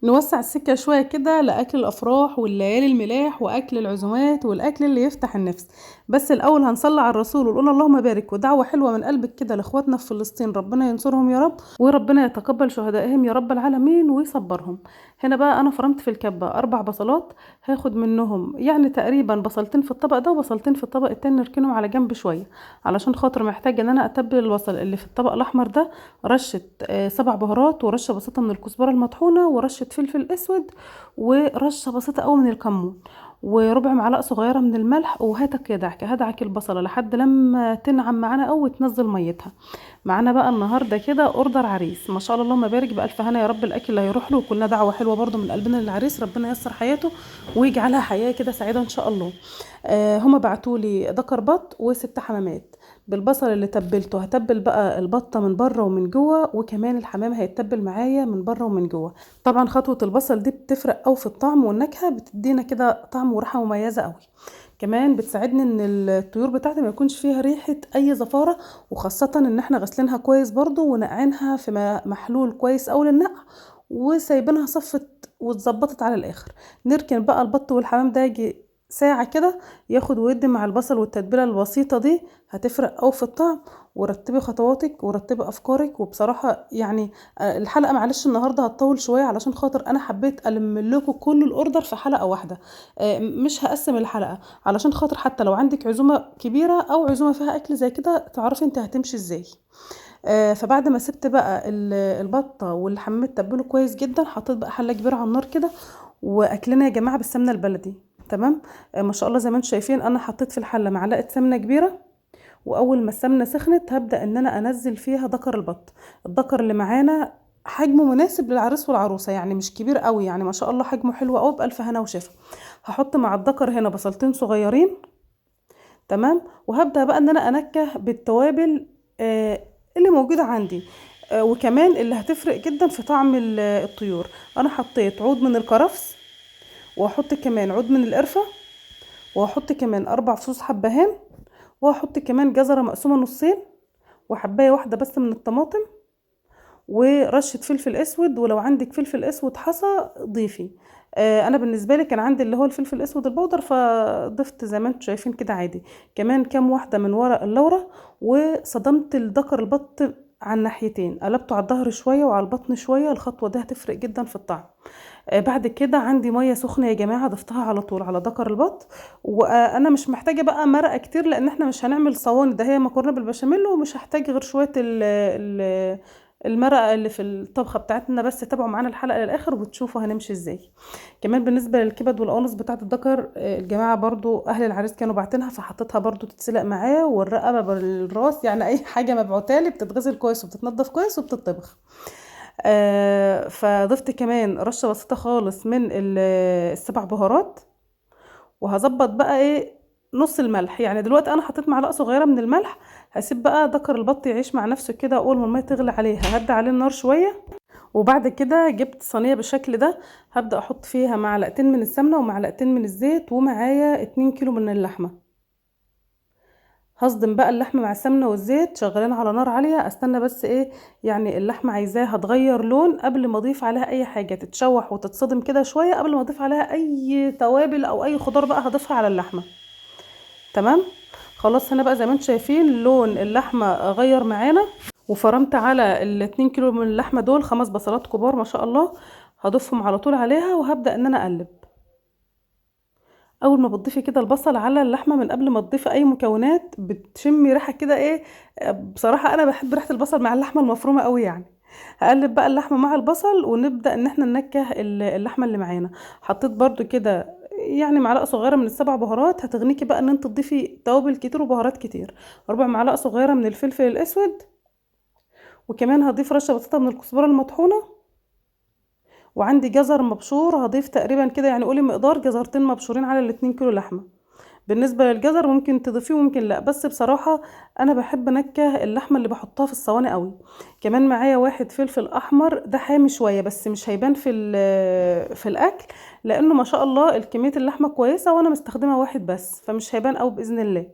نوسع السكة شوية كده لأكل الأفراح والليالي الملاح وأكل العزومات والأكل اللي يفتح النفس. بس الأول هنصلي على الرسول ونقول اللهم بارك، ودعوة حلوة من قلبك كده لإخواتنا في فلسطين، ربنا ينصرهم يا رب، وربنا يتقبل شهدائهم يا رب العالمين ويصبرهم. هنا بقى أنا فرمت في الكبة 4 بصلات، هاخد منهم يعني تقريبا بصلتين في الطبق ده وبصلتين في الطبق التاني، نركنهم على جنب شوية علشان خاطر محتاجة إن أنا أتبل البصل اللي في الطبق الأحمر ده. رشة 7 بهارات، ورشة بسيطة من الكزبرة المطحونة، ورشة فلفل اسود، ورشة بسيطة قوي من الكمون، وربع معلقة صغيرة من الملح. وهاتك يدعك هدعك البصلة لحد لما تنعم معانا قوي وتنزل ميتها. معانا بقى النهارده كده اوردر عريس، ما شاء الله اللهم بارك، بألف هنا يا رب. الاكل اللي هيروح له كلنا دعوة حلوة برضو من قلبنا للعريس، ربنا ييسر حياته ويجعلها حياة كده سعيدة ان شاء الله. هما بعتولي دكر بط و6 حمامات بالبصل اللي تبلته. هتبل بقى البطة من بره ومن جوه، وكمان الحمام هيتبل معايا من بره ومن جوه. طبعا خطوة البصل دي بتفرق قوي في الطعم والنكهة، بتدينا كده طعم وريحة مميزة قوي. كمان بتساعدني ان الطيور بتاعتي ما يكونش فيها ريحة اي زفارة، وخاصة ان احنا غسلينها كويس برضو ونقعينها في محلول كويس اوي للنقع، وسايبينها صفت واتظبطت على الاخر. نركن بقى البط والحمام ده يجي ساعة كده، ياخد ويدي مع البصل والتتبيلة البسيطة دي، هتفرق أوي في الطعم. ورتبي خطواتك ورتبي أفكارك. وبصراحة يعني الحلقة معلش النهاردة هتطول شوية علشان خاطر أنا حبيت ألم لكم كل الأوردر في حلقة واحدة. مش هقسم الحلقة علشان خاطر حتى لو عندك عزومة كبيرة أو عزومة فيها أكل زي كده تعرفي انت هتمشي ازاي. فبعد ما سبت بقى البطة والحمام اتبلوا كويس جدا، حطيت بقى حلة كبيرة على النار كده، واكلنا يا جماعة بالسمنة البلدي. تمام. ما شاء الله زي ما انتم شايفين انا حطيت في الحلة معلقة سمنة كبيرة، واول ما السمنة سخنت هبدأ ان انا انزل فيها دكر البط. الدكر اللي معانا حجمه مناسب للعريس والعروسة، يعني مش كبير قوي، يعني ما شاء الله حجمه حلو قوي، بألف هنا وشفا. هحط مع الدكر هنا بصلتين صغيرين. تمام. وهبدأ بقى ان انا انكه بالتوابل اللي موجودة عندي، وكمان اللي هتفرق جدا في طعم الطيور. انا حطيت عود من الكرفس، وهحط كمان عود من القرفة، وهحط كمان 4 فصوص حبهان، وهحط كمان جزرة مقسومة نصين، وحباية واحدة بس من الطماطم، ورشة فلفل اسود، ولو عندك فلفل اسود حصى ضيفي. انا بالنسبه لي كان عندي اللي هو الفلفل الاسود البودر فضفت زي ما انتم شايفين كده عادي. كمان كام واحده من ورق اللورة. وصدمت الذكر البط على الناحيتين، قلبته على الظهر شويه وعلى البطن شويه، الخطوه دي هتفرق جدا في الطعم. بعد كده عندي ميه سخنه يا جماعه ضفتها على طول على ذكر البط. وانا مش محتاجه بقى مرقه كتير لان احنا مش هنعمل صواني، ده هي مكرونه بالبشاميل، ومش هحتاج غير شويه المرقه اللي في الطبخه بتاعتنا بس. تابعوا معانا الحلقه للاخر وتشوفوا هنمشي ازاي. كمان بالنسبه للكبد والقوانص بتاعه الذكر، الجماعه برضو اهل العريس كانوا باعتينها، فحطيتها برضو تتسلق معاه، والرقبه بالراس، يعني اي حاجه مبعوتالي بتتغسل كويس وبتتنضف كويس وبتطبخ. فضفت كمان رشه بسيطه خالص من ال7 بهارات. وهظبط بقى ايه نص الملح، يعني دلوقتي انا حطيت معلقه صغيره من الملح. هسيب بقى دكر البط يعيش مع نفسه كده، اول ما الميه تغلي عليها هدي عليه النار شويه. وبعد كده جبت صينيه بالشكل ده، هبدا احط فيها معلقتين من السمنه ومعلقتين من الزيت، ومعايا 2 كيلو من اللحمه. هصدم بقى اللحمه مع السمنه والزيت شغالين على نار عاليه، استنى بس ايه، يعني اللحمه عايزاها تغير لون قبل ما اضيف عليها اي حاجه، تتشوح وتتصدم كده شويه قبل ما اضيف عليها اي توابل او اي خضار بقى هضيفها على اللحمه. تمام. خلاص هنا بقى زي ما انتم شايفين لون اللحمه غير معانا. وفرمت على ال2 كيلو من اللحمه دول 5 بصلات كبار ما شاء الله، هضيفهم على طول عليها وهبدا ان انا اقلب. اول ما بتضيفي كده البصل على اللحمه من قبل ما تضيفي اي مكونات بتشمي ريحه كده ايه. بصراحه انا بحب ريحه البصل مع اللحمه المفرومه قوي يعني. هقلب بقى اللحمه مع البصل ونبدا ان احنا ننكه اللحمه اللي معانا. حطيت برضو كده يعني معلقه صغيره من ال7 بهارات، هتغنيكي بقى ان انت تضيفي توابل كتير وبهارات كتير. ربع معلقه صغيره من الفلفل الاسود، وكمان هضيف رشه بسيطه من الكزبره المطحونه. وعندي جزر مبشور هضيف تقريبا كده، يعني قولي مقدار جزرتين مبشورين على ال2 كيلو لحمه. بالنسبه للجزر ممكن تضيفيه وممكن لا، بس بصراحه انا بحب انكه اللحمه اللي بحطها في الصواني قوي. كمان معايا واحد فلفل احمر، ده حامي شويه بس مش هيبان في الاكل، لانه ما شاء الله الكميه اللحمه كويسه وانا مستخدمه واحد بس، فمش هيبان قوي باذن الله.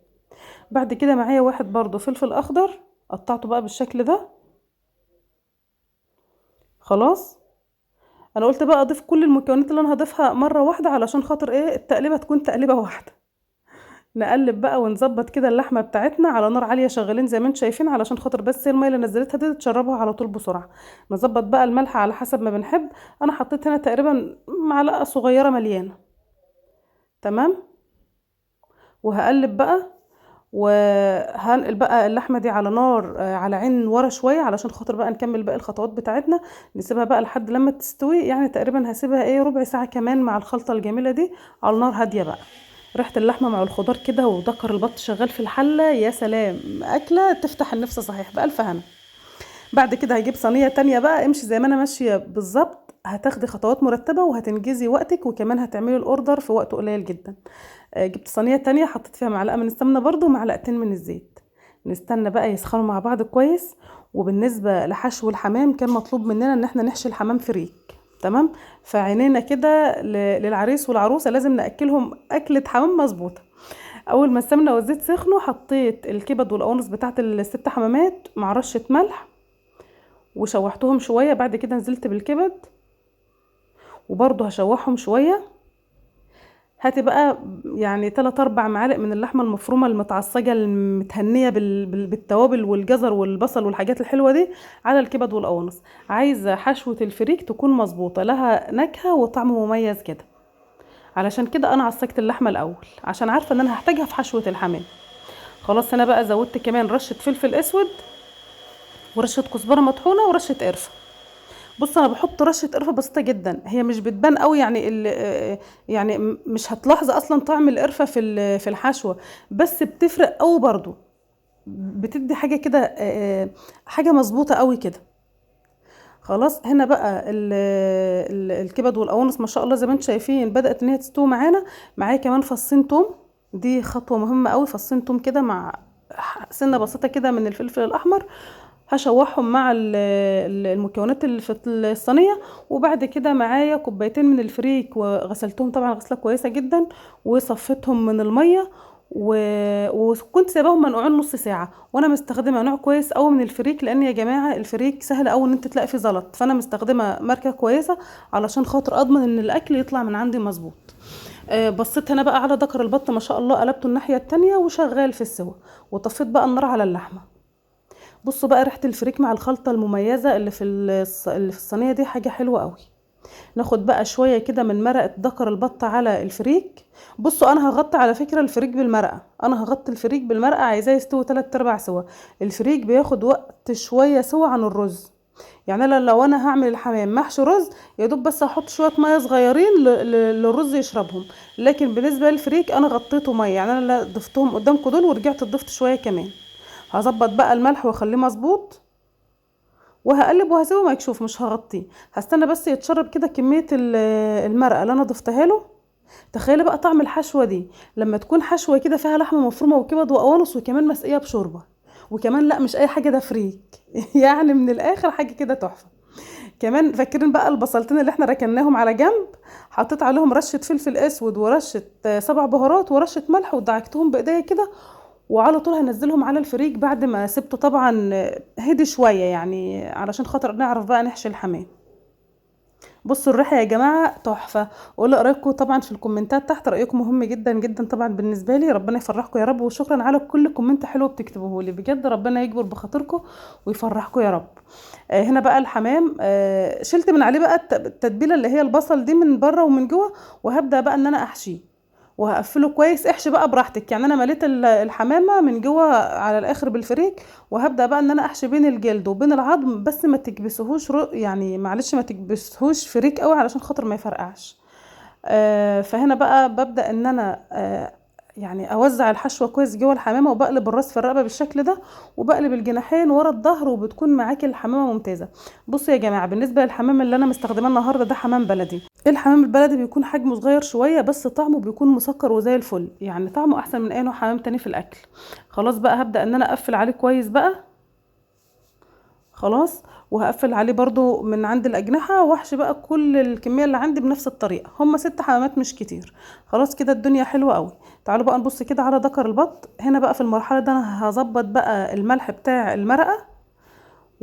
بعد كده معايا واحد برضو فلفل اخضر، قطعته بقى بالشكل ده. خلاص. انا قلت بقى اضيف كل المكونات اللي انا هضيفها مره واحده علشان خاطر ايه التقليبه تكون تقليبه واحده. نقلب بقى ونظبط كده اللحمه بتاعتنا على نار عاليه شغالين زي ما انتم شايفين علشان خاطر بس الميه اللي نزلتها دي تشربها على طول بسرعه. نظبط بقى الملح على حسب ما بنحب. انا حطيت هنا تقريبا معلقه صغيره مليانه. تمام. وهقلب بقى، وهنقل بقى اللحمه دي على نار على عين ورا شويه علشان خاطر بقى نكمل باقي الخطوات بتاعتنا. نسيبها بقى لحد لما تستوي، يعني تقريبا هسيبها ايه ربع ساعه كمان مع الخلطه الجميله دي على نار هاديه بقى. ريحه اللحمه مع الخضار كده ودكر البط شغال في الحله، يا سلام، اكله تفتح النفس صحيح بالف هنا. بعد كده هجيب صينيه تانية بقى، امشي زي ما انا ماشيه بالظبط، هتاخدي خطوات مرتبه وهتنجزي وقتك وكمان هتعملي الاوردر في وقت قليل جدا. جبت صينيه تانية حطيت فيها معلقه من السمنه برضو ومعلقتين من الزيت. نستنى بقى يسخنوا مع بعض كويس. وبالنسبه لحشو الحمام كان مطلوب مننا ان احنا نحشي الحمام فريك. تمام. فعينينا كده للعريس والعروسه لازم ناكلهم اكله حمام مظبوطه. اول ما السمنه والزيت سخنوا حطيت الكبد والقوانص بتاعت الست حمامات مع رشه ملح وشوحتهم شويه. بعد كده نزلت بالكبد وبرضه هشوحهم شويه. هاتي بقى يعني 3 4 معالق من اللحمه المفرومه المتعصجه المتهنيه بالتوابل والجزر والبصل والحاجات الحلوه دي على الكبد والقوانص. عايزه حشوه الفريك تكون مظبوطه، لها نكهه وطعم مميز كده. علشان كده انا عصجت اللحمه الاول عشان عارفه ان انا هحتاجها في حشوه الحمام. خلاص انا بقى زودت كمان رشه فلفل اسود ورشه كزبره مطحونه ورشه قرفه. بص انا بحط رشه قرفه بسيطه جدا، هي مش بتبان قوي يعني يعني مش هتلاحظ اصلا طعم القرفه في الحشوه، بس بتفرق قوي برضو. بتدي حاجه كده حاجه مظبوطه قوي كده. خلاص هنا بقى الكبد والقوانص ما شاء الله زي ما انتم شايفين بدات ان هي تستوي معانا. معايا كمان فصين توم، دي خطوه مهمه قوي. فصين توم كده مع سنه بسيطه كده من الفلفل الاحمر، هشوحهم مع المكونات اللي في الصينيه. وبعد كده معايا كوبايتين من الفريك وغسلتهم طبعا غسله كويسه جدا وصفيتهم من الميه وكنت سايباهم منقوعين نص ساعه. وانا مستخدمه نوع كويس قوي من الفريك، لان يا جماعه الفريك سهل قوي ان انت تلاقي فيه زلط، فانا مستخدمه ماركه كويسه علشان خاطر اضمن ان الاكل يطلع من عندي مظبوط. بصيت هنا بقى على ذكر البط ما شاء الله قلبته الناحيه التانية وشغال في السوا. وطفيت بقى النار على اللحمه. بصوا بقى ريحه الفريك مع الخلطه المميزه اللي في الصينيه دي حاجه حلوه قوي. ناخد بقى شويه كده من مرقه ذكر البط على الفريك. بصوا انا هغطي على فكره الفريك بالمرقه، انا هغطي الفريك بالمرقه عايزاه يستوي 3 ارباع سوا. الفريك بياخد وقت شويه سوا عن الرز. يعني لو انا هعمل الحمام محشي رز يا دوب بس هحط شويه ميه صغيرين للرز يشربهم. لكن بالنسبه للفريك انا غطيته ميه، يعني انا ضفتهم قدامكم دول ورجعت ضفت شويه كمان. هظبط بقى الملح واخليه مظبوط وهقلب وهسيبه ما يكشوف، مش هغطيه. هستنى بس يتشرب كده كميه المرقه اللي انا ضفتها له. تخيلي بقى طعم الحشوه دي لما تكون حشوه كده فيها لحمه مفرومه وكبد وقوانص وكمان مسقيه بشوربه. وكمان لا مش اي حاجه، ده فريك يعني من الاخر حاجه كده تحفه. كمان فاكرين بقى البصلتين اللي احنا ركناهم على جنب؟ حطيت عليهم رشه فلفل اسود ورشه 7 بهارات ورشه ملح ودعكتهم بايديا كده. وعلى طول هنزلهم على الفريك بعد ما سبته طبعا هدي شويه، يعني علشان خاطر نعرف بقى نحشي الحمام. بصوا الريحه يا جماعه تحفه. وقولوا رايكم طبعا في الكومنتات تحت، رايكم مهم جدا جدا طبعا بالنسبه لي. ربنا يفرحكم يا رب، وشكرا على كل كومنت حلو بتكتبوه لي، بجد ربنا يجبر بخاطركم ويفرحكم يا رب. هنا بقى الحمام شلت من عليه بقى التتبيله اللي هي البصل دي من بره ومن جوه، وهبدا بقى ان انا احشيه وهقفله كويس. احشي بقى براحتك، يعني انا مليت الحمامه من جوه على الاخر بالفريك، وهبدا بقى ان انا احشي بين الجلد وبين العظم، بس ما تكبسهوش يعني معلش ما تكبسهوش فريك قوي علشان خاطر ما يفرقعش. فهنا بقى ببدا ان انا يعني اوزع الحشوه كويس جوه الحمامه، وبقلب الراس في الرقبه بالشكل ده، وبقلب الجناحين ورا الظهر، وبتكون معاكي الحمامه ممتازه. بصوا يا جماعه بالنسبه للحمام اللي انا مستخدماه النهارده ده حمام بلدي. الحمام البلدي بيكون حجمه صغير شويه بس طعمه بيكون مسكر وزي الفل، يعني طعمه احسن من اي نوع حمام تاني في الاكل. خلاص بقى هبدا ان انا اقفل عليه كويس بقى. خلاص. وهقفل عليه برضو من عند الاجنحه واحشي بقى كل الكميه اللي عندي بنفس الطريقه. هما 6 حمامات مش كتير. خلاص كده الدنيا حلوه قوي. تعالوا بقى نبص كده على ذكر البط. هنا بقى في المرحله دي انا هظبط بقى الملح بتاع المرقه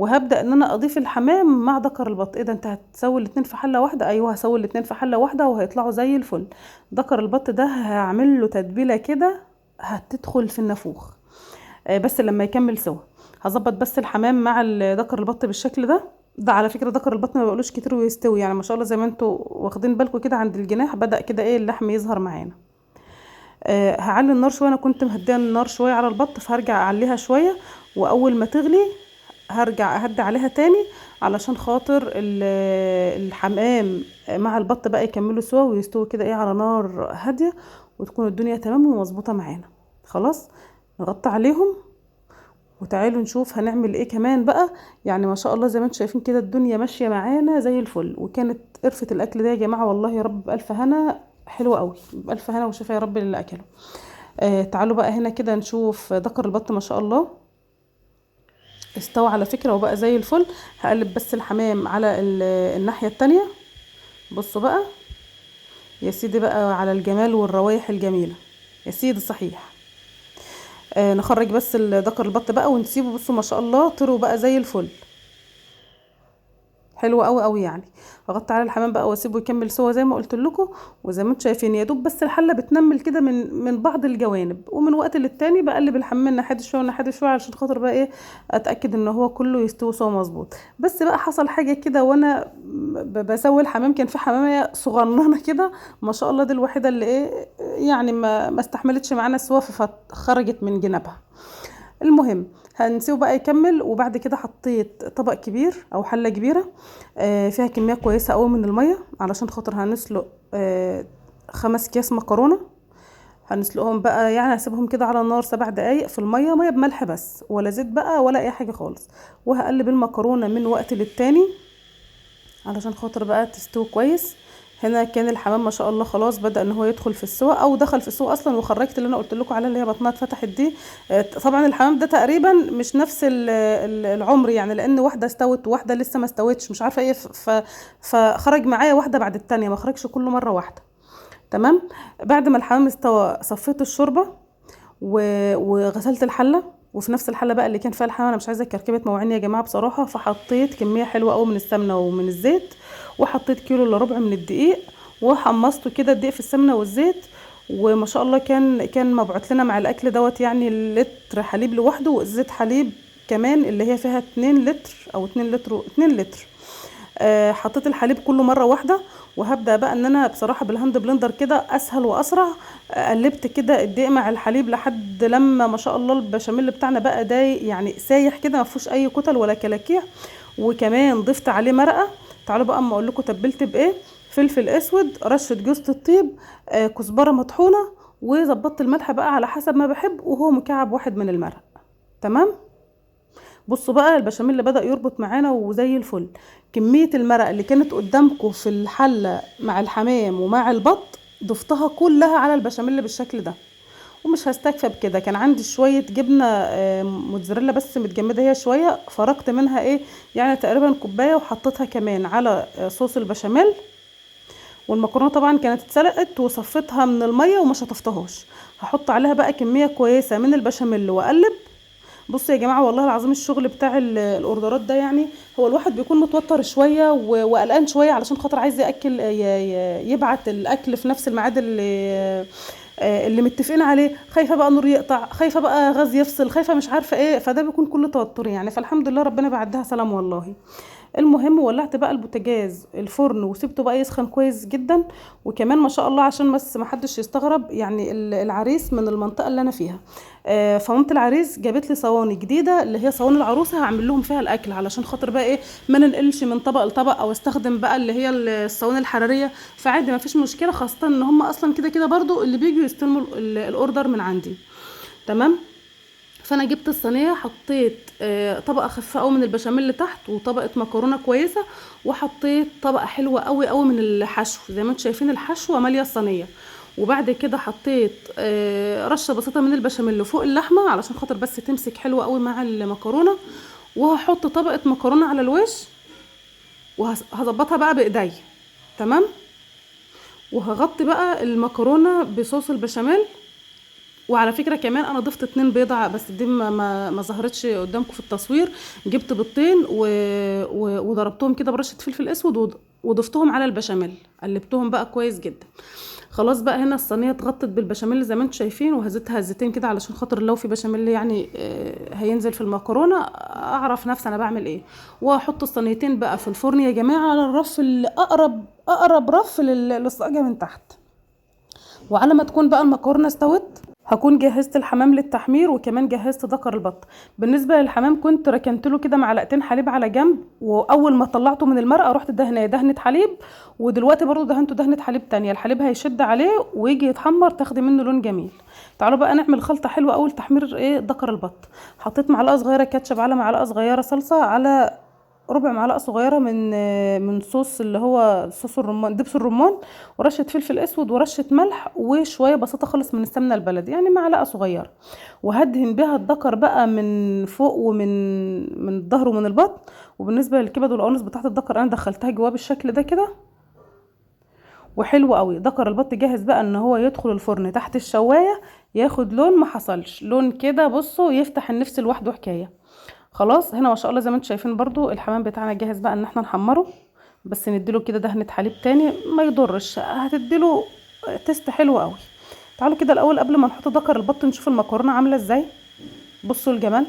وهبدأ ان انا اضيف الحمام مع دكر البط. ايه ده، انت هتسوي الاتنين في حلة واحدة؟ ايوه هسوي الاتنين في حلة واحدة وهيطلعوا زي الفل. دكر البط ده هعمل له تتبيلة كده هتدخل في النافوخ. بس لما يكمل سوا هظبط بس الحمام مع دكر البط بالشكل ده. ده على فكرة دكر البط ما بقولوش كتير ويستوي، يعني ما شاء الله زي ما انتوا واخدين بالكم كده عند الجناح بدأ كده ايه اللحم يظهر معانا. هعلي النار شويه، انا كنت مهديه النار شويه على البط فهرجع اعليها شويه، واول ما تغلي هرجع اهدي عليها تاني علشان خاطر الحمام مع البط بقى يكملوا سوا ويستووا كده ايه على نار هاديه، وتكون الدنيا تمام ومظبوطه معانا. خلاص نغطي عليهم وتعالوا نشوف هنعمل ايه كمان بقى. يعني ما شاء الله زي ما انتم شايفين كده الدنيا ماشيه معانا زي الفل. وكانت قرفه الاكل ده يا جماعه والله يا رب بالف هنا، حلوه قوي بالف هنا وشفا يا رب للي اكله. تعالوا بقى هنا كده نشوف دكر البط ما شاء الله استوى على فكرة وبقى زي الفل. هقلب بس الحمام على الناحية التانية. بصوا بقى يا سيدي بقى على الجمال والروايح الجميلة يا سيدي صحيح. نخرج بس دكر البط بقى ونسيبه. بصوا ما شاء الله طروا بقى زي الفل، حلو قوي قوي يعني. اغطي على الحمام بقى واسيبه يكمل سوا زي ما قلت لكم. وزي ما انتم شايفين يا دوب بس الحله بتنمل كده من بعض الجوانب، ومن وقت للتاني بقلب الحمام من ناحيه شويه وناحيه شويه علشان خاطر بقى ايه اتاكد ان هو كله يستوي سوا مظبوط. بس بقى حصل حاجه كده وانا بسوي الحمام، كان في حمامه صغننه كده ما شاء الله، دي الوحيده اللي ايه يعني ما استحملتش معانا السوا فخرجت من جنابها. المهم هنسيبه بقى يكمل. وبعد كده حطيت طبق كبير او حله كبيره فيها كميه كويسه قوي من الميه علشان خاطر هنسلق 5 اكياس مكرونه. هنسلقهم بقى يعني هسيبهم كده على النار 7 دقايق في الميه، ميه بملح بس ولا زيت بقى ولا اي حاجه خالص. وهقلب المكرونه من وقت للتاني علشان خاطر بقى تستوي كويس. هنا كان الحمام ما شاء الله خلاص بدأ ان هو يدخل في السوا او دخل في السوا اصلا، وخرجت اللي انا قلت لكم عليها اللي هي بطنها اتفتحت دي. طبعا الحمام ده تقريبا مش نفس العمر يعني، لان واحده استوت وواحده لسه ما استوتش مش عارفه ايه فخرج معايا واحده بعد التانية، ما خرجش كله مره واحده. تمام. بعد ما الحمام استوى صفيت الشوربه وغسلت الحله. وفي نفس الحله بقى اللي كان فيها الحمام، انا مش عايزه كركبه موعين يا جماعه بصراحه، فحطيت كميه حلوه قوي من السمنه ومن الزيت، وحطيت كيلو الا ربع من الدقيق وحمصته كده الدقيق في السمنه والزيت. وما شاء الله كان مبعوت لنا مع الاكل دوت يعني لتر حليب لوحده وازازه حليب كمان اللي هي فيها 2 لتر او 2 لتر 2 لتر. حطيت الحليب كله مره واحده. وهبدا بقى ان انا بصراحه بالهاند بلندر كده اسهل واسرع. قلبت كده الدقيق مع الحليب لحد لما ما شاء الله البشاميل بتاعنا بقى داي يعني سايح كده ما فيهوش اي كتل ولا كلاكيع. وكمان ضفت عليه مرقه. تعالوا بقى اما اقول لكم تبلت بايه: فلفل اسود، رشه جوز الطيب، كزبره مطحونه، وظبطت الملح بقى على حسب ما بحب، وهو مكعب واحد من المرق. تمام. بصوا بقى البشاميل اللي بدأ يربط معانا وزي الفل. كمية المرق اللي كانت قدامكم في الحلة مع الحمام ومع البط ضفتها كلها على البشاميل بالشكل ده. ومش هستكفى بكده، كان عندي شوية جبنة موتزاريلا بس متجمدة هي شوية، فرقت منها ايه يعني تقريبا كوباية وحطيتها كمان على صوص البشاميل. والمكرونة طبعا كانت اتسلقت وصفتها من المية وما شطفتهاش. هحط عليها بقى كمية كويسة من البشاميل واقلب. بصوا يا جماعه والله العظيم الشغل بتاع الاوردرات ده يعني هو الواحد بيكون متوتر شويه وقلقان شويه علشان خاطر عايز ياكل يبعت الاكل في نفس الميعاد اللي متفقين عليه. خايفه بقى نور يقطع، خايفه بقى غاز يفصل، خايفه مش عارفه ايه، فده بيكون كله توتر يعني. فالحمد لله ربنا بعدها سلام والله. المهم ولعت بقى البوتاجاز الفرن وسبته بقى يسخن كويس جدا. وكمان ما شاء الله عشان بس ما حدش يستغرب يعني العريس من المنطقه اللي انا فيها. فمامة العريس جابت لي صواني جديده اللي هي صواني العروسه، هعمل لهم فيها الاكل علشان خاطر بقى ايه ما ننقلش من طبق لطبق او استخدم بقى اللي هي الصواني الحراريه. فعادي ما فيش مشكله، خاصه ان هم اصلا كده كده برضو اللي بيجوا يستلموا الاوردر من عندي. تمام. فانا جبت الصينيه حطيت طبقه خفيفه قوي من البشاميل تحت وطبقه مكرونه كويسه، وحطيت طبقه حلوه قوي قوي من الحشو زي ما انتم شايفين الحشوه ماليه الصينيه. وبعد كده حطيت رشه بسيطه من البشاميل فوق اللحمه علشان خاطر بس تمسك حلوه قوي مع المكرونه. وهحط طبقه مكرونه على الوش وهظبطها بقى بايديا. تمام. وهغطي بقى المكرونه بصوص البشاميل وعلى فكرة كمان انا ضفت 2 بيضة، بس دي ما ظهرتش قدامكم في التصوير. جبت بيضتين وضربتهم كده برشة فلفل اسود وضفتهم على البشاميل، قلبتهم بقى كويس جدا. خلاص بقى هنا الصينيه اتغطت بالبشاميل زي ما انتم شايفين، وهزتها هزتين كده علشان خاطر لو في بشاميل يعني هينزل في المكرونه اعرف نفسي انا بعمل ايه. واحط الصينيتين بقى في الفرن يا جماعه على الرف اللي اقرب رف للصاجه من تحت. وعلى ما تكون بقى المكرونه استوت هكون جهزت الحمام للتحمير، وكمان جهزت دكر البط. بالنسبه للحمام كنت ركنت له كده معلقتين حليب على جنب، واول ما طلعته من المرقه رحت دهنه حليب، ودلوقتي برضو دهنته دهنه حليب تانية. الحليب هيشد عليه ويجي يتحمر تاخدي منه لون جميل. تعالوا بقى نعمل خلطه حلوه قوي لتحمير دكر البط. حطيت معلقه صغيره كاتشب، على معلقه صغيره صلصه، على ربع معلقه صغيره من صوص اللي هو صوص الرمان، دبس الرمان، ورشه فلفل اسود، ورشه ملح، وشويه بسيطه خالص من السمنه البلدي، يعني معلقه صغيره. وهدهن بيها الدكر بقى من فوق من الظهر ومن البطن. وبالنسبه للكبد والقوانص بتاعت الدكر انا دخلتها جواه بالشكل ده كده، وحلو قوي. دكر البط جاهز بقى ان هو يدخل الفرن تحت الشوايه، ياخد لون ما حصلش لون كده، بصوا يفتح النفس لوحده حكايه. خلاص هنا ما شاء الله زي ما انتم شايفين برضو الحمام بتاعنا جاهز بقى ان احنا نحمره، بس نديله كده دهنه حليب تاني ما يضرش، هتديله تيست حلو قوي. تعالوا كده الاول قبل ما نحط دكر البط نشوف المكرونه عامله ازاي. بصوا الجمال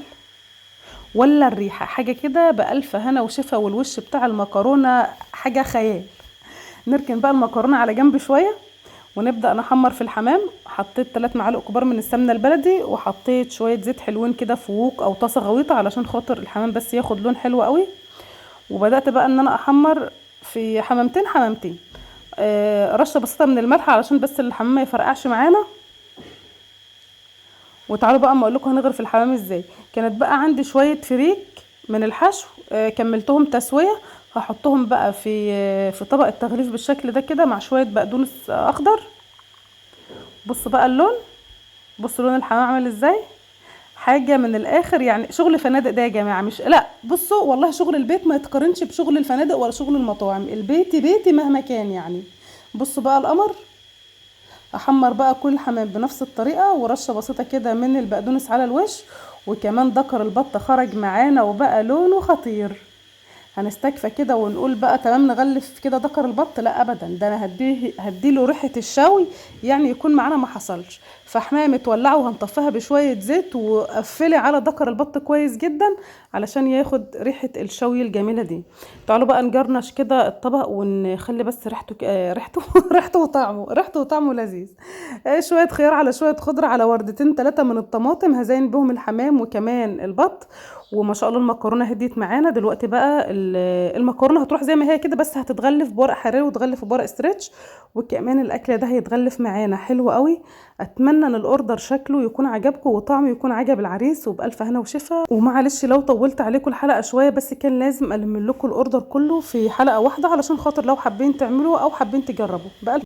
ولا الريحه، حاجه كده بالف هنا وشفا، والوش بتاع المكرونه حاجه خيال. نركن بقى المكرونه على جنب شويه ونبدا نحمر في الحمام. حطيت 3 معالق كبار من السمنه البلدي، وحطيت شويه زيت حلوين كده في ووك او طاسه غويطه علشان خاطر الحمام بس ياخد لون حلو قوي. وبدات بقى ان انا احمر في حمامتين رشه بسيطه من الملح علشان بس الحمام ما يفرقعش معانا. وتعالوا بقى اما اقول لكم هنغرف الحمام ازاي. كانت بقى عندي شويه فريك من الحشو كملتهم تسويه، هحطهم بقى في طبق التغليف بالشكل ده كده مع شويه بقدونس اخضر. بصوا بقى اللون، بصوا لون الحمام عامل ازاي، حاجه من الاخر يعني شغل فنادق ده يا جماعه. مش لا بصوا والله شغل البيت ما يتقارنش بشغل الفنادق ولا شغل المطاعم، البيتي بيتي مهما كان يعني. بصوا بقى القمر. احمر بقى كل حمام بنفس الطريقه، ورشه بسيطه كده من البقدونس على الوش، وكمان دكر البط خرج معانا وبقى لونه خطير. هنستكفى كده ونقول بقى تمام نغلف كده دكر البط؟ لا ابدا، ده انا هديله ريحه الشوي يعني يكون معانا ما حصلش. فحمامه تولعه وهنطفيها بشويه زيت، وقفلي على دكر البط كويس جدا علشان ياخد ريحه الشوي الجميله دي. تعالوا بقى نجرنش كده الطبق ونخلي بس ريحته ريحته ريحته وطعمه لذيذ. شويه خيار على شويه خضره على وردتين 3 من الطماطم، هزين بهم الحمام وكمان البط. وما شاء الله المكرونه هديت معانا. دلوقتي بقى المكرونه هتروح زي ما هي كده، بس هتتغلف بورق حراري وتغلف بورق ستريتش، وكمان الاكل ده هيتغلف معانا حلو قوي. اتمنى ان الاوردر شكله يكون عجبكم وطعمه يكون عجب العريس، وبالف هنا وشفا. ومعلش لو طولت عليكم الحلقه شويه، بس كان لازم الم لكم الاوردر كله في حلقه واحده علشان خاطر لو حابين تعملوا او حابين تجربوا. بألف